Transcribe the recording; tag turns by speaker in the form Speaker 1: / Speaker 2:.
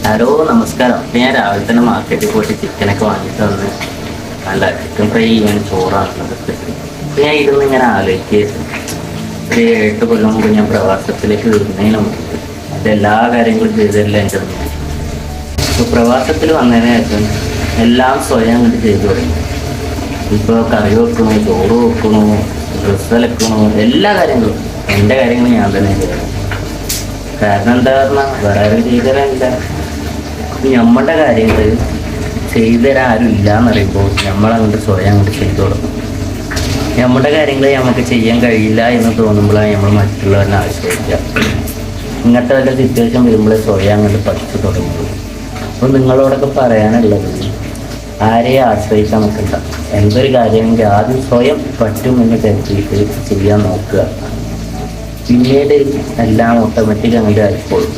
Speaker 1: Hello നമസ്കാരം. അപ്പം ഞാൻ രാവിലെ തന്നെ മാർക്കറ്റിൽ പോയിട്ട് ചിക്കനൊക്കെ വാങ്ങിയിട്ട് വന്ന് നല്ല ചിക്കൻ ഫ്രൈ ചെയ്യാൻ ചോറാണുള്ളത് സ്പെഷ്യൽ. അപ്പം ഞാൻ ഇരുന്ന് ഇങ്ങനെ ആലോചിക്കുക, ഒരു 8 കൊല്ലം മുമ്പ് ഞാൻ പ്രവാസത്തിലേക്ക് വരുന്നതിന് മുമ്പ് അതെല്ലാ കാര്യങ്ങളും ചെയ്തില്ല എൻ്റെ അമ്മ. ഇപ്പോൾ പ്രവാസത്തിൽ വന്നതിന് ശേഷം എല്ലാം സ്വയം അങ്ങോട്ട് ചെയ്തു തുടങ്ങി. ഇപ്പോൾ കറി വെക്കണു, ചോറ് വെക്കണു, ഡ്രസ്സ് അലക്കണു, എല്ലാ കാര്യങ്ങളും എൻ്റെ കാര്യങ്ങൾ ഞാൻ തന്നെ ചെയ്യണം. കാരണം എന്താ പറഞ്ഞാൽ വേറെ ആരും ചെയ്തു തരാനില്ല. നമ്മളുടെ കാര്യങ്ങൾ ചെയ്തു തരാൻ ആരും ഇല്ല എന്നറിയുമ്പോൾ നമ്മളങ്ങോട്ട് സ്വയം അങ്ങോട്ട് ചെയ്തു തുടങ്ങും. നമ്മുടെ കാര്യങ്ങൾ നമുക്ക് ചെയ്യാൻ കഴിയില്ല എന്ന് തോന്നുമ്പോഴാണ് നമ്മൾ മറ്റുള്ളവരെ ആശ്രയിക്കുക. ഇങ്ങനത്തെ വല്ല സിറ്റുവേഷൻ വരുമ്പോൾ സ്വയം അങ്ങോട്ട് പഠിച്ചു തുടങ്ങുള്ളൂ. അപ്പോൾ നിങ്ങളോടൊക്കെ പറയാനുള്ളത്, ആരെയും ആശ്രയിക്കാൻ നിൽക്കണ്ട. എന്തൊരു കാര്യമെങ്കിൽ ആദ്യം സ്വയം പറ്റുമെന്ന് കരുതിയിട്ട് ചെയ്യാൻ നോക്കുക. പിന്നീട് എല്ലാം ഓട്ടോമാറ്റിക് അങ്ങോട്ട് ആയിക്കോളും.